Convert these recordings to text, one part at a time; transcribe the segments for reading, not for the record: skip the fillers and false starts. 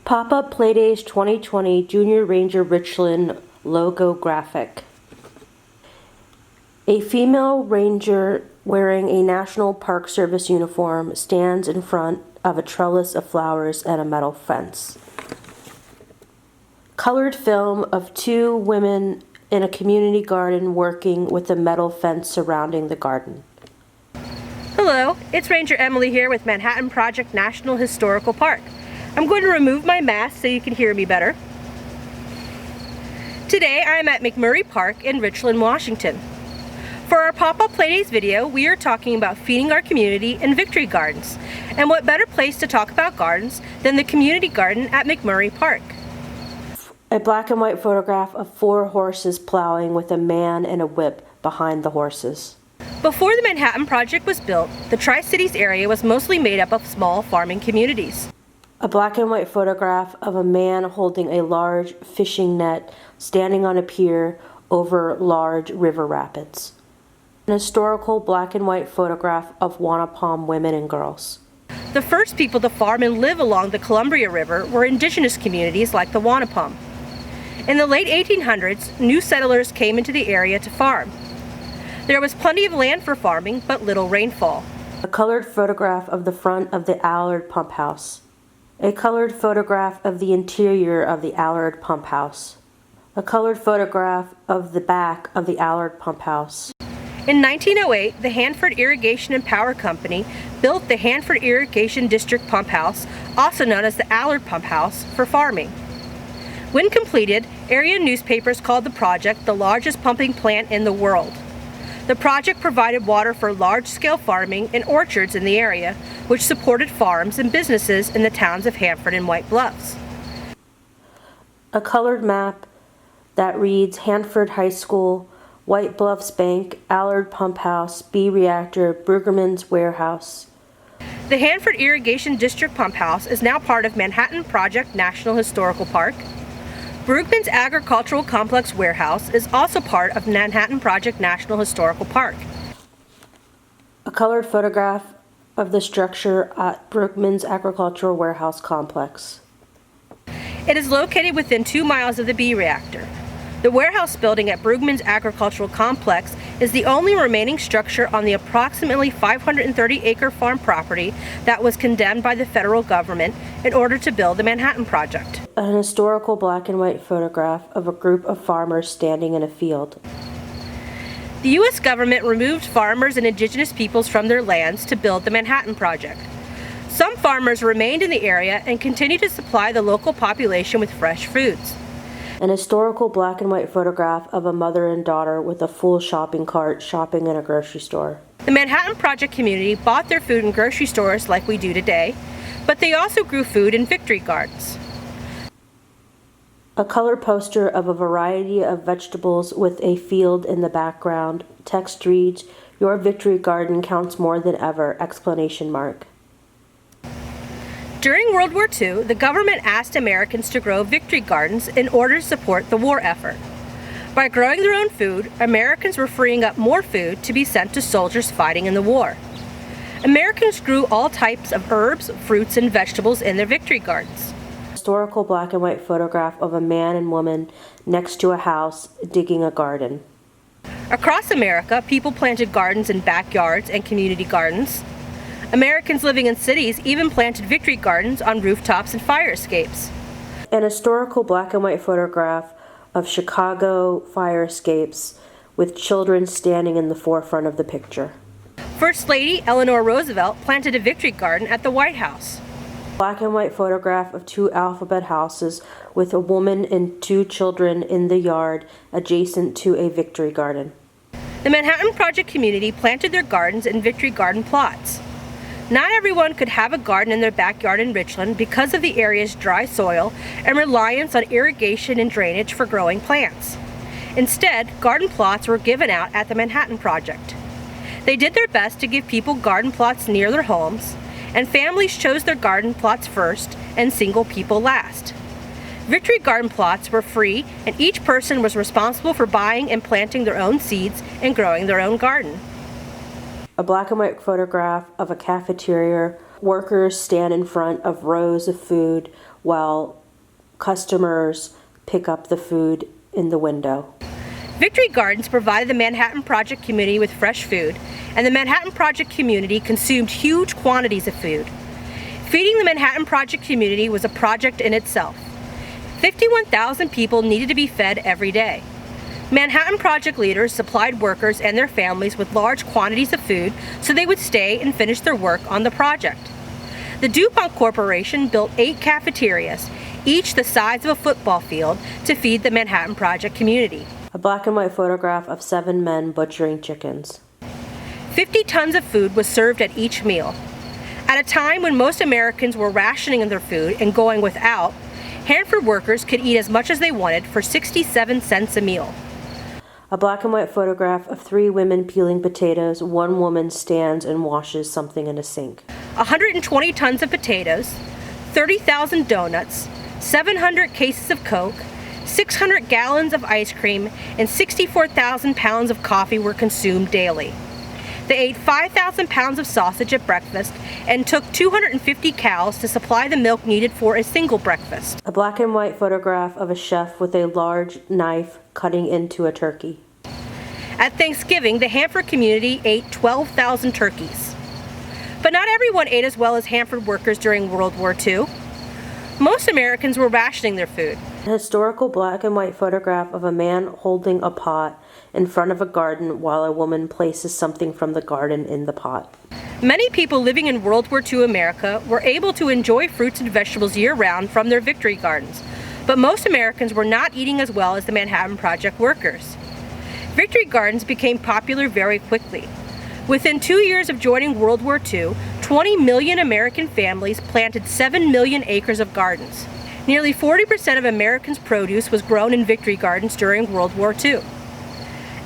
Pop-Up Playdays 2020 Junior Ranger Richland logo graphic. A female ranger wearing a National Park Service uniform stands in front of a trellis of flowers and a metal fence. Colored film of two women in a community garden working with a metal fence surrounding the garden. Hello, it's Ranger Emily here with Manhattan Project National Historical Park. I'm going to remove my mask so you can hear me better. Today I am at Mcmurray Park in Richland, Washington. For our Pop-Up Playdays video, we are talking about feeding our community in victory gardens. And what better place to talk about gardens than the community garden at Mcmurray Park? A black and white photograph of 4 horses plowing with a man and a whip behind the horses. Before the Manhattan Project was built, the Tri-Cities area was mostly made up of small farming communities. A black and white photograph of a man holding a large fishing net standing on a pier over large river rapids. An historical black and white photograph of Wanapum women and girls. The first people to farm and live along the Columbia River were indigenous communities like the Wanapum. In the late 1800s, new settlers came into the area to farm. There was plenty of land for farming, but little rainfall. A colored photograph of the front of the Allard Pump House. A colored photograph of the interior of the Allard Pump House. A colored photograph of the back of the Allard Pump House. In 1908, the Hanford Irrigation and Power Company built the Hanford Irrigation District Pump House, also known as the Allard Pump House, for farming. When completed, area newspapers called the project the largest pumping plant in the world. The project provided water for large-scale farming and orchards in the area, which supported farms and businesses in the towns of Hanford and White Bluffs. A colored map that reads Hanford High School, White Bluffs Bank, Allard Pump House, B Reactor, Brueggemann's Warehouse. The Hanford Irrigation District Pump House is now part of Manhattan Project National Historical Park. Brueggemann's Agricultural Complex Warehouse is also part of Manhattan Project National Historical Park. A colored photograph of the structure at Brueggemann's Agricultural Warehouse Complex. It is located within 2 miles of the B Reactor. The warehouse building at Brueggemann's Agricultural Complex is the only remaining structure on the approximately 530-acre farm property that was condemned by the federal government in order to build the Manhattan Project. An historical black and white photograph of a group of farmers standing in a field. The U.S. government removed farmers and indigenous peoples from their lands to build the Manhattan Project. Some farmers remained in the area and continued to supply the local population with fresh foods. An historical black and white photograph of a mother and daughter with a full shopping cart shopping in a grocery store. The Manhattan Project community bought their food in grocery stores like we do today, but they also grew food in victory gardens. A color poster of a variety of vegetables with a field in the background. Text reads, "Your victory garden counts more than ever!" Exclamation mark. During World War II, the government asked Americans to grow victory gardens in order to support the war effort. By growing their own food, Americans were freeing up more food to be sent to soldiers fighting in the war. Americans grew all types of herbs, fruits, and vegetables in their victory gardens. Historical black and white photograph of a man and woman next to a house digging a garden. Across America, people planted gardens in backyards and community gardens. Americans living in cities even planted victory gardens on rooftops and fire escapes. An historical black and white photograph of Chicago fire escapes with children standing in the forefront of the picture. First Lady Eleanor Roosevelt planted a victory garden at the White House. Black and white photograph of 2 alphabet houses with a woman and 2 children in the yard adjacent to a victory garden. The Manhattan Project community planted their gardens in victory garden plots. Not everyone could have a garden in their backyard in Richland because of the area's dry soil and reliance on irrigation and drainage for growing plants. Instead, garden plots were given out at the Manhattan Project. They did their best to give people garden plots near their homes, and families chose their garden plots first and single people last. Victory garden plots were free, and each person was responsible for buying and planting their own seeds and growing their own garden. A black and white photograph of a cafeteria workers stand in front of rows of food while customers pick up the food in the window. Victory Gardens provided the Manhattan Project community with fresh food, and the Manhattan Project community consumed huge quantities of food. Feeding the Manhattan Project community was a project in itself. 51,000 people needed to be fed every day. Manhattan Project leaders supplied workers and their families with large quantities of food so they would stay and finish their work on the project. The DuPont Corporation built 8 cafeterias, each the size of a football field, to feed the Manhattan Project community. A black and white photograph of 7 men butchering chickens. 50 tons of food was served at each meal. At a time when most Americans were rationing their food and going without, Hanford workers could eat as much as they wanted for 67 cents a meal. A black and white photograph of 3 women peeling potatoes. 1 woman stands and washes something in a sink. 120 tons of potatoes, 30,000 donuts, 700 cases of Coke, 600 gallons of ice cream, and 64,000 pounds of coffee were consumed daily. They ate 5,000 pounds of sausage at breakfast and took 250 cows to supply the milk needed for a single breakfast. A black and white photograph of a chef with a large knife cutting into a turkey. At Thanksgiving, the Hanford community ate 12,000 turkeys. But not everyone ate as well as Hanford workers during World War II. Most Americans were rationing their food. A historical black and white photograph of a man holding a pot in front of a garden while a woman places something from the garden in the pot. Many people living in World War II America were able to enjoy fruits and vegetables year-round from their Victory Gardens, but most Americans were not eating as well as the Manhattan Project workers. Victory Gardens became popular very quickly. Within 2 years of joining World War II, 20 million American families planted 7 million acres of gardens. Nearly 40% of Americans' produce was grown in Victory Gardens during World War II.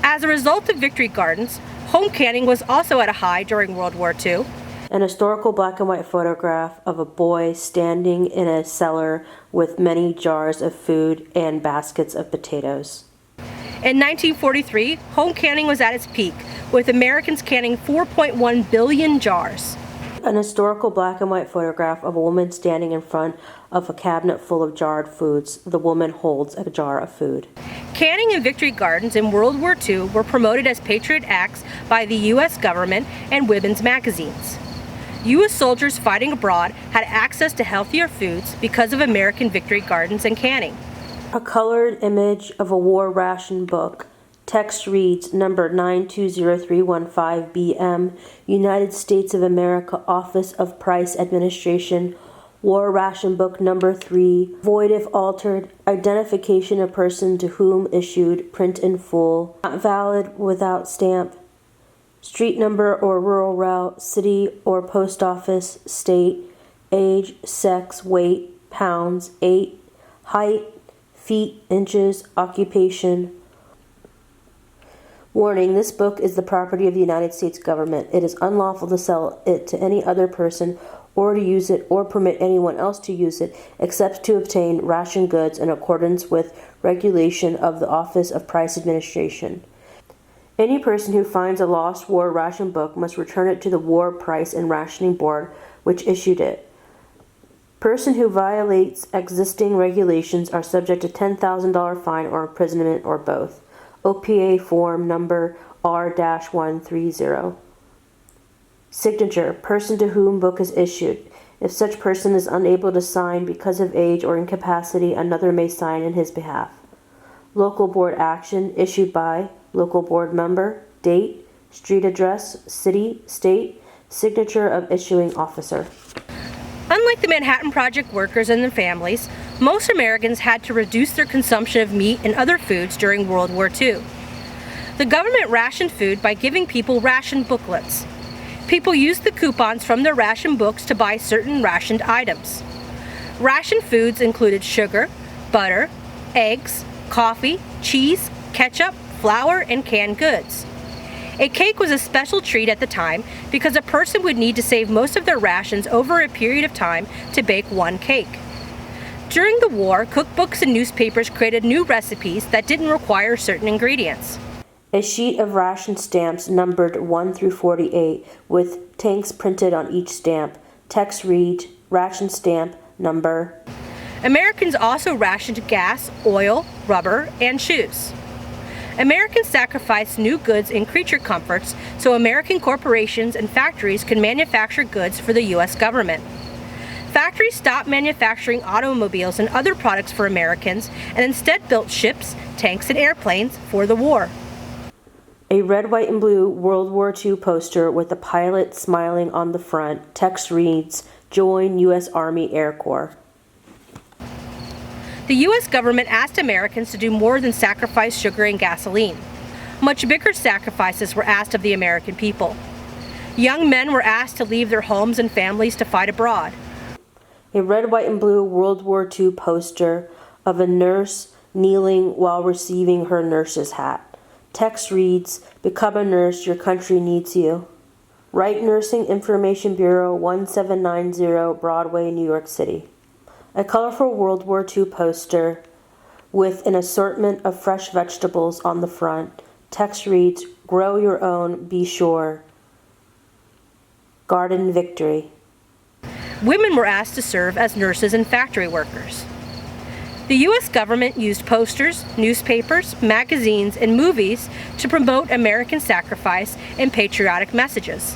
As a result of Victory Gardens, home canning was also at a high during World War II. An historical black and white photograph of a boy standing in a cellar with many jars of food and baskets of potatoes. In 1943, home canning was at its peak, with Americans canning 4.1 billion jars. An historical black and white photograph of a woman standing in front of a cabinet full of jarred foods. The woman holds a jar of food. Canning and Victory Gardens in World War II were promoted as patriot acts by the U.S. government and women's magazines. U.S. soldiers fighting abroad had access to healthier foods because of American Victory Gardens and canning. A colored image of a war ration book. Text reads, number 920315BM, United States of America, Office of Price Administration, War Ration Book number 3, void if altered, identification of person to whom issued, print in full, not valid without stamp, street number or rural route, city or post office, state, age, sex, weight, pounds, 8, height, feet, inches, occupation. Warning, this book is the property of the United States government. It is unlawful to sell it to any other person or to use it or permit anyone else to use it except to obtain ration goods in accordance with regulation of the Office of Price Administration. Any person who finds a lost war ration book must return it to the War Price and Rationing Board which issued it. Person who violates existing regulations are subject to $10,000 fine or imprisonment or both. OPA form number R-130. Signature, person to whom book is issued. If such person is unable to sign because of age or incapacity, another may sign in his behalf. Local board action issued by local board member, date, street address, city, state, signature of issuing officer. Unlike the Manhattan Project workers and their families, most Americans had to reduce their consumption of meat and other foods during World War II. The government rationed food by giving people ration booklets. People used the coupons from their ration books to buy certain rationed items. Rationed foods included sugar, butter, eggs, coffee, cheese, ketchup, flour, and canned goods. A cake was a special treat at the time because a person would need to save most of their rations over a period of time to bake one cake. During the war, cookbooks and newspapers created new recipes that didn't require certain ingredients. A sheet of ration stamps numbered 1 through 48 with tanks printed on each stamp. Text reads, ration stamp number. Americans also rationed gas, oil, rubber, and shoes. Americans sacrificed new goods and creature comforts so American corporations and factories could manufacture goods for the U.S. government. Factories stopped manufacturing automobiles and other products for Americans and instead built ships, tanks, and airplanes for the war. A red, white, and blue World War II poster with a pilot smiling on the front. Text reads, Join U.S. Army Air Corps. The U.S. government asked Americans to do more than sacrifice sugar and gasoline. Much bigger sacrifices were asked of the American people. Young men were asked to leave their homes and families to fight abroad. A red, white, and blue World War II poster of a nurse kneeling while receiving her nurse's hat. Text reads, Become a nurse, your country needs you. Wright Nursing Information Bureau, 1790 Broadway, New York City. A colorful World War II poster with an assortment of fresh vegetables on the front. Text reads, Grow your own, be sure. Garden Victory. Women were asked to serve as nurses and factory workers. The U.S. government used posters, newspapers, magazines, and movies to promote American sacrifice and patriotic messages.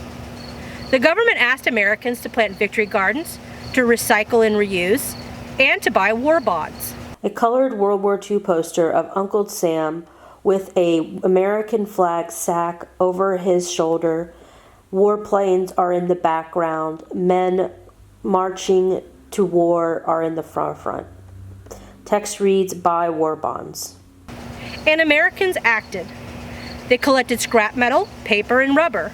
The government asked Americans to plant victory gardens, to recycle and reuse, and to buy war bonds. A colored World War II poster of Uncle Sam with a American flag sack over his shoulder. Warplanes are in the background. Men marching to war are in the front. Text reads, Buy war bonds. And Americans acted. They collected scrap metal, paper, and rubber.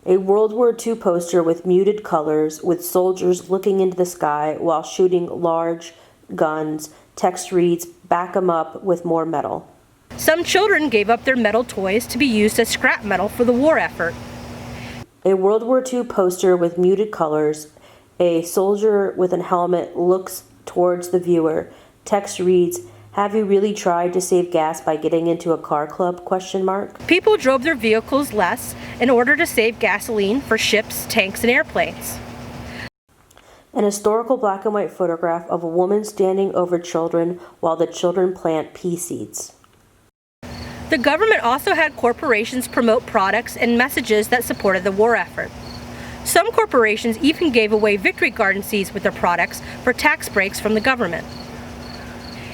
A World War II poster with muted colors with soldiers looking into the sky while shooting large guns. Text reads, Back 'em up with more metal. Some children gave up their metal toys to be used as scrap metal for the war effort. A World War II poster with muted colors. A soldier with a helmet looks towards the viewer. Text reads, Have you really tried to save gas by getting into a car club? ? People drove their vehicles less in order to save gasoline for ships, tanks, and airplanes. An historical black and white photograph of a woman standing over children while the children plant pea seeds. The government also had corporations promote products and messages that supported the war effort. Some corporations even gave away victory garden seeds with their products for tax breaks from the government.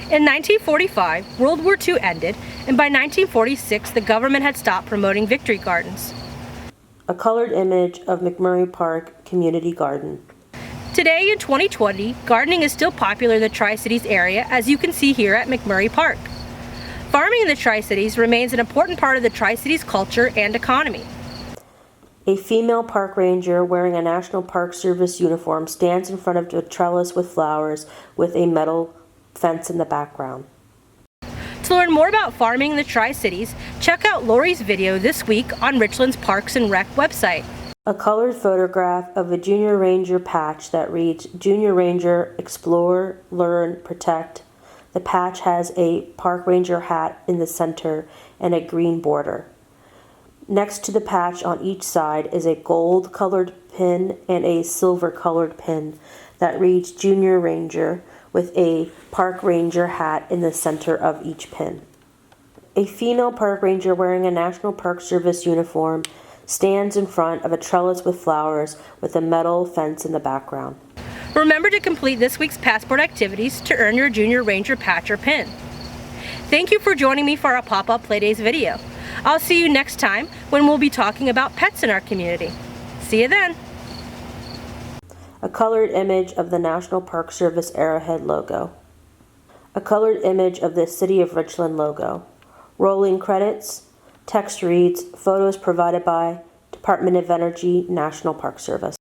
In 1945, World War II ended, and by 1946, the government had stopped promoting victory gardens. A colored image of Mcmurray Park Community Garden. Today in 2020, gardening is still popular in the Tri-Cities area, as you can see here at Mcmurray Park. Farming in the Tri-Cities remains an important part of the Tri-Cities culture and economy. A female park ranger wearing a National Park Service uniform stands in front of a trellis with flowers with a metal fence in the background. To learn more about farming in the Tri-Cities, check out Lori's video this week on Richland's Parks and Rec website. A colored photograph of a Junior Ranger patch that reads, Junior Ranger, Explore, Learn, Protect. The patch has a park ranger hat in the center and a green border. Next to the patch on each side is a gold-colored pin and a silver-colored pin that reads Junior Ranger with a park ranger hat in the center of each pin. A female park ranger wearing a National Park Service uniform stands in front of a trellis with flowers with a metal fence in the background. Remember to complete this week's passport activities to earn your Junior Ranger patch or pin. Thank you for joining me for our Pop-Up Playdays video. I'll see you next time when we'll be talking about pets in our community. See you then. A colored image of the National Park Service Arrowhead logo. A colored image of the City of Richland logo. Rolling credits. Text reads, Photos provided by Department of Energy, National Park Service.